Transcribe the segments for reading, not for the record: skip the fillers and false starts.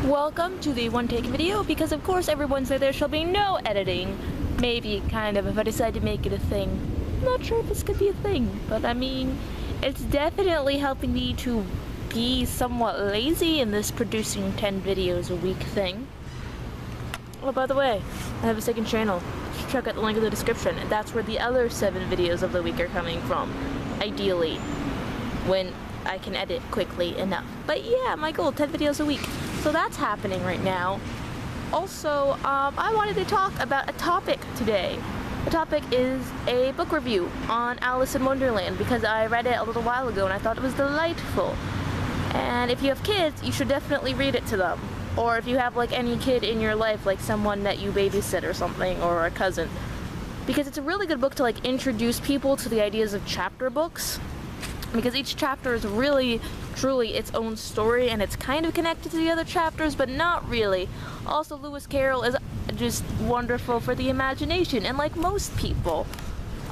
Welcome to the one-take video, because of course everyone said there shall be no editing. Maybe, kind of, if I decide to make it a thing. I'm not sure if this could be a thing, but I mean, it's definitely helping me to be somewhat lazy in this producing 10 videos a week thing. Oh, by the way, I have a second channel. Just check out the link in the description, and that's where the other 7 videos of the week are coming from. Ideally, when I can edit quickly enough. But yeah, my goal, 10 videos a week. So that's happening right now. Also, I wanted to talk about a topic today. The topic is a book review on Alice in Wonderland, because I read it a little while ago and I thought it was delightful. And if you have kids, you should definitely read it to them. Or if you have like any kid in your life, like someone that you babysit or something, or a cousin. Because it's a really good book to like introduce people to the ideas of chapter books. Because each chapter is really, truly its own story, and it's kind of connected to the other chapters, but not really. Also, Lewis Carroll is just wonderful for the imagination, and like most people,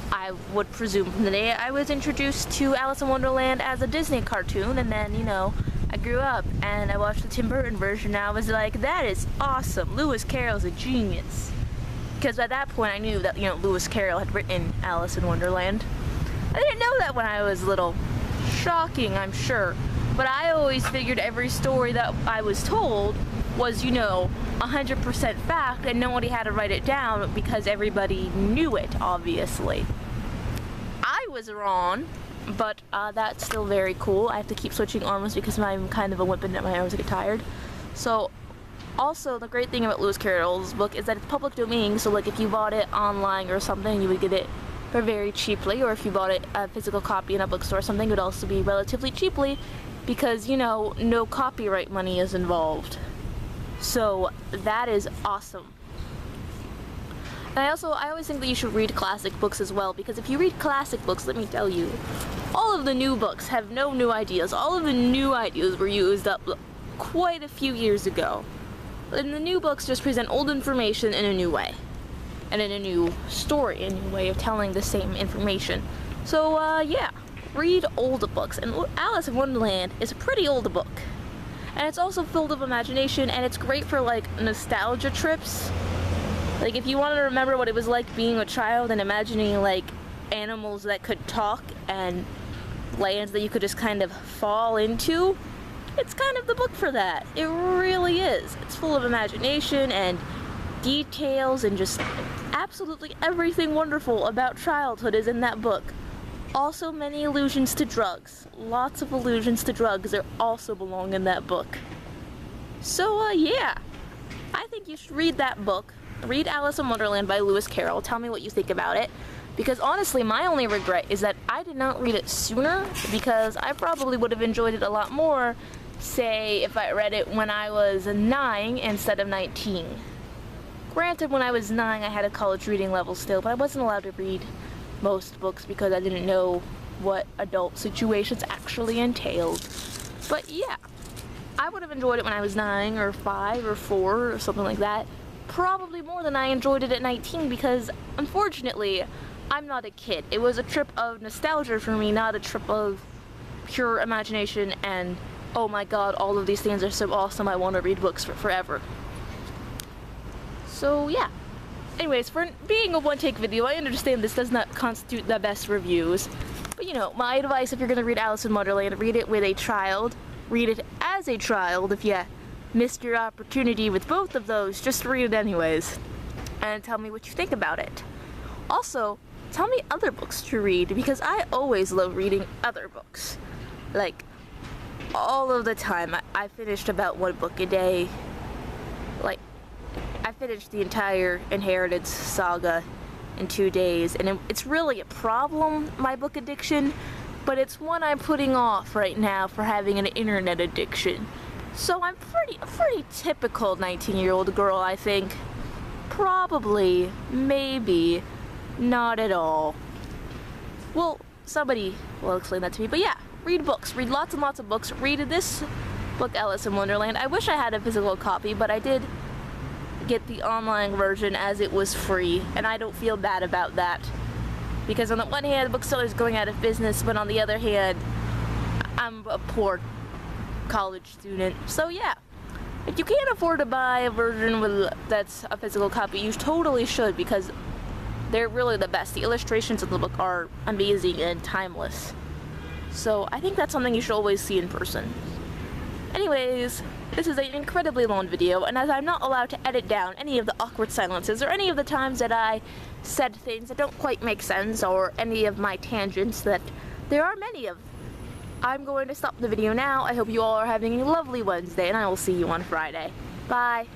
I would presume from the day I was introduced to Alice in Wonderland as a Disney cartoon, and then, you know, I grew up, and I watched the Tim Burton version, and I was like, that is awesome, Lewis Carroll's a genius. Because at that point I knew that, you know, Lewis Carroll had written Alice in Wonderland. I didn't know that when I was little. Shocking, I'm sure. But I always figured every story that I was told was, you know, 100% fact, and nobody had to write it down because everybody knew it, obviously. I was wrong, but that's still very cool. I have to keep switching arms because I'm kind of a wimp and my arms get tired. So, also, the great thing about Lewis Carroll's book is that it's public domain, so like if you bought it online or something, you would get it for very cheaply, or if you bought it a physical copy in a bookstore or something, it would also be relatively cheaply, because, you know, no copyright money is involved. So that is awesome. And I always think that you should read classic books as well, because if you read classic books, let me tell you, all of the new books have no new ideas. All of the new ideas were used up quite a few years ago. And the new books just present old information in a new way. And in a new story, a new way of telling the same information. So, yeah, read old books. And Alice in Wonderland is a pretty old book. And it's also filled with imagination, and it's great for, like, nostalgia trips. Like, if you want to remember what it was like being a child and imagining, like, animals that could talk and lands that you could just kind of fall into, it's kind of the book for that. It really is. It's full of imagination and details, and just absolutely everything wonderful about childhood is in that book. Also, many allusions to drugs. Lots of allusions to drugs that also belong in that book. So, yeah. I think you should read that book. Read Alice in Wonderland by Lewis Carroll. Tell me what you think about it. Because honestly, my only regret is that I did not read it sooner, because I probably would have enjoyed it a lot more, say, if I read it when I was 9 instead of 19. Granted, when I was 9, I had a college reading level still, but I wasn't allowed to read most books because I didn't know what adult situations actually entailed. But yeah, I would have enjoyed it when I was 9 or 5 or 4 or something like that. Probably more than I enjoyed it at 19, because unfortunately, I'm not a kid. It was a trip of nostalgia for me, not a trip of pure imagination and, oh my god, all of these things are so awesome, I want to read books for forever. So yeah. Anyways, for being a one-take video, I understand this does not constitute the best reviews. But you know, my advice, if you're going to read Alice in Wonderland, read it with a child. Read it as a child. If you missed your opportunity with both of those, just read it anyways. And tell me what you think about it. Also, tell me other books to read, because I always love reading other books. Like, all of the time. I finished about 1 book a day. Like, I finished the entire Inheritance saga in 2 days, and it's really a problem, my book addiction, but it's one I'm putting off right now for having an internet addiction. So I'm a pretty typical 19-year-old girl, I think. Probably, maybe, not at all. Well, somebody will explain that to me, but yeah, read books. Read lots and lots of books. Read this book, Alice in Wonderland. I wish I had a physical copy, but I did get the online version as it was free, and I don't feel bad about that, because on the one hand, the bookseller's going out of business, but on the other hand, I'm a poor college student. So yeah, If you can't afford to buy a version that's a physical copy, you totally should, because they're really the best. The illustrations of the book are amazing and timeless. So I think that's something you should always see in person. Anyways, this is an incredibly long video, and as I'm not allowed to edit down any of the awkward silences or any of the times that I said things that don't quite make sense, or any of my tangents that there are many of, I'm going to stop the video now. I hope you all are having a lovely Wednesday, and I will see you on Friday. Bye.